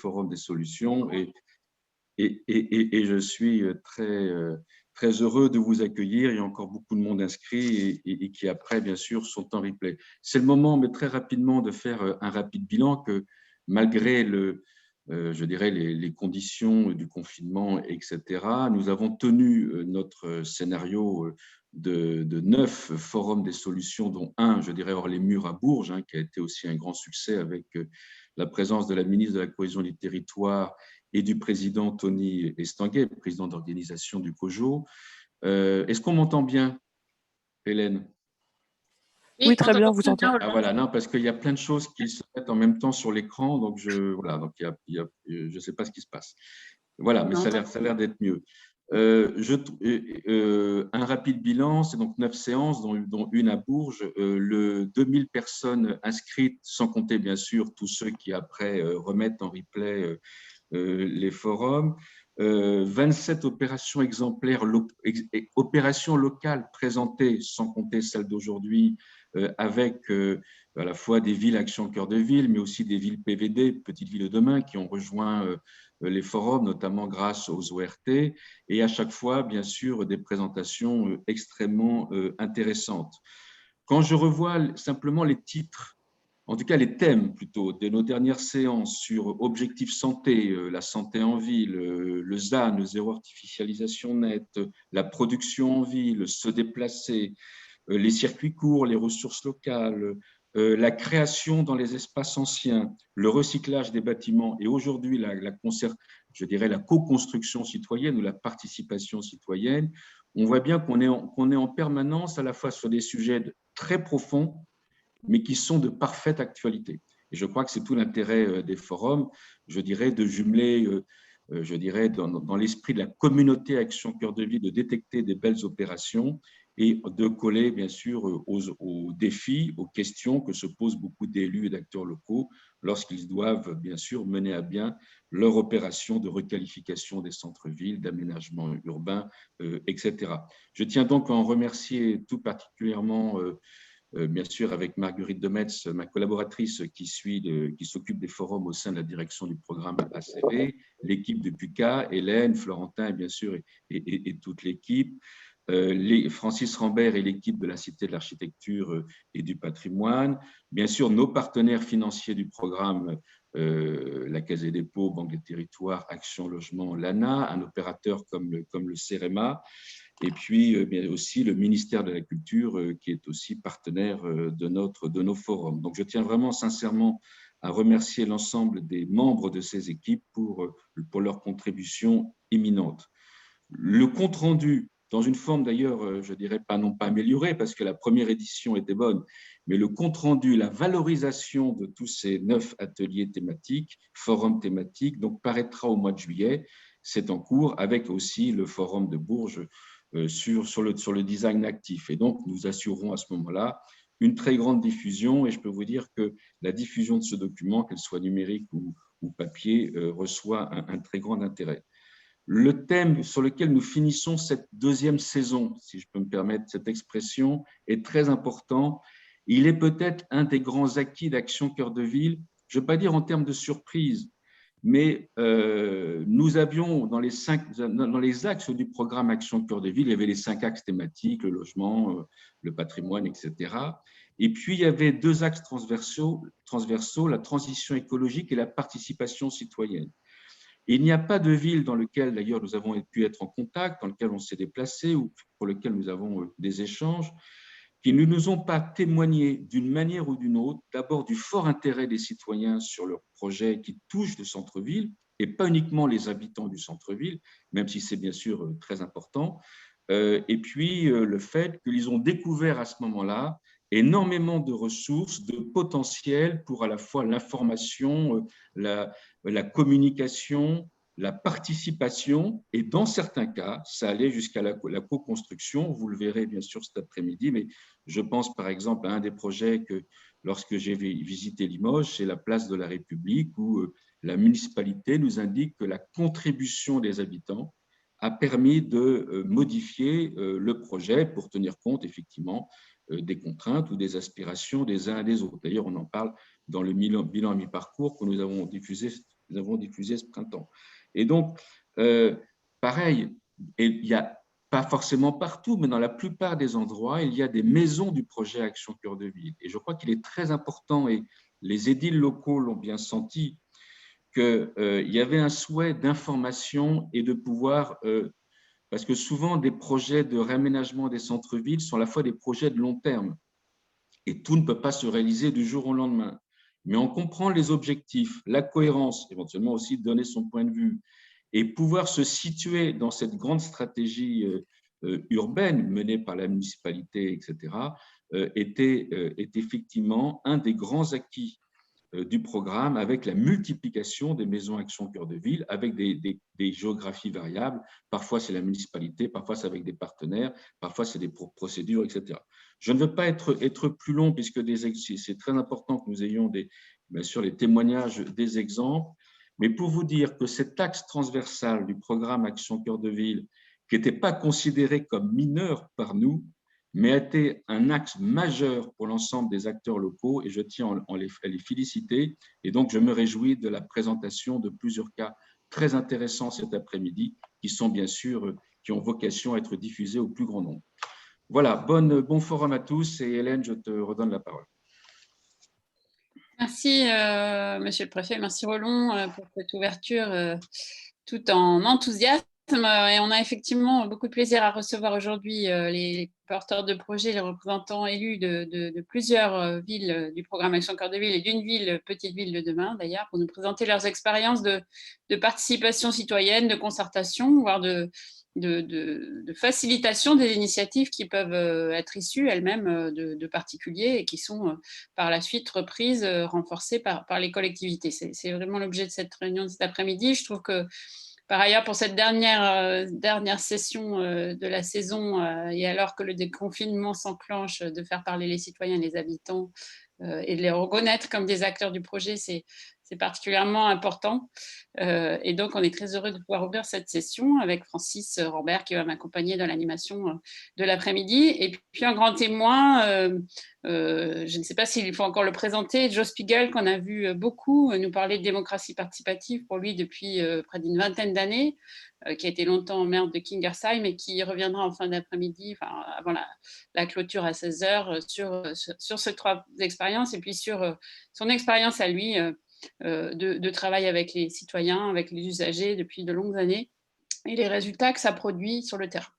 Forum des solutions et je suis très heureux de vous accueillir. Il y a encore beaucoup de monde inscrit et qui, après, bien sûr, sont en replay. C'est le moment, mais très rapidement, de faire un rapide bilan que, malgré je dirais les conditions du confinement, etc., nous avons tenu notre scénario de 9 forums des solutions, dont un, je dirais, hors les murs à Bourges, hein, qui a été aussi un grand succès avec la présence de la ministre de la Cohésion des Territoires et du président Tony Estanguet, président d'organisation du COJO. Est-ce qu'on m'entend bien, Hélène? Oui, très bien, on vous entend. Ah voilà, non, parce qu'il y a plein de choses qui se mettent en même temps sur l'écran, donc voilà, donc je ne sais pas ce qui se passe. Voilà, mais ça a l'air d'être mieux. Un rapide bilan, c'est donc 9 séances, dont une à Bourges, 2000 personnes inscrites, sans compter bien sûr tous ceux qui après remettent en replay les forums, 27 opérations exemplaires, opérations locales présentées, sans compter celles d'aujourd'hui, avec à la fois des villes Action Cœur de Ville, mais aussi des villes PVD, Petites Villes de Demain, qui ont rejoint les forums, notamment grâce aux ORT, et à chaque fois, bien sûr, des présentations extrêmement intéressantes. Quand je revois simplement les titres, en tout cas les thèmes plutôt, de nos dernières séances sur objectifs santé, la santé en ville, le ZAN, le zéro artificialisation nette, la production en ville, se déplacer, les circuits courts, les ressources locales, la création dans les espaces anciens, le recyclage des bâtiments et aujourd'hui je dirais la co-construction citoyenne ou la participation citoyenne, on voit bien qu'on est en permanence à la fois sur des sujets très profonds, mais qui sont de parfaite actualité. Et je crois que c'est tout l'intérêt des forums, je dirais, de jumeler, je dirais, dans l'esprit de la communauté Action Cœur de Ville, de détecter des belles opérations et de coller, bien sûr, aux défis, aux questions que se posent beaucoup d'élus et d'acteurs locaux lorsqu'ils doivent, bien sûr, mener à bien leur opération de requalification des centres-villes, d'aménagement urbain, etc. Je tiens donc à en remercier tout particulièrement bien sûr avec Marguerite Demetz, ma collaboratrice qui s'occupe des forums au sein de la direction du programme ACV, l'équipe de PUCA, Hélène, Florentin, bien sûr, et toute l'équipe, Francis Rambert et l'équipe de la Cité de l'Architecture et du Patrimoine, bien sûr nos partenaires financiers du programme, la Caisse des dépôts, Banque des territoires, Action Logement, l'ANA, un opérateur comme le CEREMA, et puis bien aussi le ministère de la Culture qui est aussi partenaire de nos forums. Donc je tiens vraiment sincèrement à remercier l'ensemble des membres de ces équipes pour leur contribution imminente. Le compte-rendu, dans une forme d'ailleurs, je dirais pas non pas améliorée, parce que la première édition était bonne, mais le compte-rendu, la valorisation de tous ces 9 ateliers thématiques, forums thématiques, donc paraîtra au mois de juillet. C'est en cours avec aussi le forum de Bourges sur le design actif. Et donc, nous assurerons à ce moment-là une très grande diffusion. Et je peux vous dire que la diffusion de ce document, qu'elle soit numérique ou papier, reçoit un très grand intérêt. Le thème sur lequel nous finissons cette deuxième saison, si je peux me permettre cette expression, est très important. Il est peut-être un des grands acquis d'Action Cœur de Ville, je ne veux pas dire en termes de surprise, mais nous avions dans les axes du programme Action Cœur de Ville, il y avait les 5 axes thématiques, le logement, le patrimoine, etc. Et puis, il y avait 2 axes transversaux, la transition écologique et la participation citoyenne. Il n'y a pas de ville dans laquelle, d'ailleurs, nous avons pu être en contact, dans lequel on s'est déplacé ou pour lequel nous avons des échanges, qui ne nous ont pas témoigné d'une manière ou d'une autre, d'abord du fort intérêt des citoyens sur leurs projets qui touchent le centre-ville, et pas uniquement les habitants du centre-ville, même si c'est bien sûr très important, et puis le fait qu'ils ont découvert à ce moment-là énormément de ressources, de potentiel pour à la fois l'information, la communication, la participation, et dans certains cas, ça allait jusqu'à la co-construction. Vous le verrez bien sûr cet après-midi, mais je pense par exemple à un des projets que, lorsque j'ai visité Limoges, c'est la place de la République, où la municipalité nous indique que la contribution des habitants a permis de modifier le projet pour tenir compte effectivement des contraintes ou des aspirations des uns et des autres. D'ailleurs, on en parle dans le bilan à mi-parcours que nous avons diffusé nous avons diffusé ce printemps. Et donc, pareil, et il n'y a pas forcément partout, mais dans la plupart des endroits, il y a des maisons du projet Action Cœur de Ville. Et je crois qu'il est très important, et les édiles locaux l'ont bien senti, qu'il y avait un souhait d'information et de pouvoir, parce que souvent des projets de réaménagement des centres-villes sont à la fois des projets de long terme, et tout ne peut pas se réaliser du jour au lendemain. Mais on comprend les objectifs, la cohérence, éventuellement aussi donner son point de vue, et pouvoir se situer dans cette grande stratégie urbaine menée par la municipalité, etc., est effectivement un des grands acquis du programme, avec la multiplication des maisons Action Cœur de Ville, avec des géographies variables. Parfois, c'est la municipalité, parfois, c'est avec des partenaires, parfois, c'est des procédures, etc. Je ne veux pas être plus long, puisque c'est très important que nous ayons bien sûr les témoignages des exemples, mais pour vous dire que cet axe transversal du programme Action Cœur de Ville, qui n'était pas considéré comme mineur par nous, mais a été un axe majeur pour l'ensemble des acteurs locaux, et je tiens à les féliciter. Et donc, je me réjouis de la présentation de plusieurs cas très intéressants cet après-midi, qui sont bien sûr, qui ont vocation à être diffusés au plus grand nombre. Voilà, bon forum à tous, et Hélène, je te redonne la parole. Merci, Monsieur le Préfet, merci Roland pour cette ouverture tout en enthousiasme. Et on a effectivement beaucoup de plaisir à recevoir aujourd'hui les porteurs de projets, les représentants élus de plusieurs villes du programme Action Cœur de Ville et d'une ville, petite ville de demain d'ailleurs, pour nous présenter leurs expériences de participation citoyenne, de concertation, voire de facilitation des initiatives qui peuvent être issues elles-mêmes de particuliers et qui sont par la suite reprises, renforcées par les collectivités. C'est vraiment l'objet de cette réunion de cet après-midi. Je trouve que par ailleurs, pour cette dernière session de la saison, et alors que le déconfinement s'enclenche, de faire parler les citoyens et les habitants et de les reconnaître comme des acteurs du projet, c'est particulièrement important. Et donc, on est très heureux de pouvoir ouvrir cette session avec Francis Rambert qui va m'accompagner dans l'animation de l'après-midi. Et puis, un grand témoin, je ne sais pas s'il faut encore le présenter, Joe Spiegel, qu'on a vu beaucoup nous parler de démocratie participative pour lui depuis près d'une vingtaine d'années, qui a été longtemps maire de Kingersheim et qui reviendra en fin d'après-midi, avant la clôture à 16 heures, sur ces trois expériences et puis sur son expérience à lui de travail avec les citoyens, avec les usagers depuis de longues années et les résultats que ça produit sur le terrain.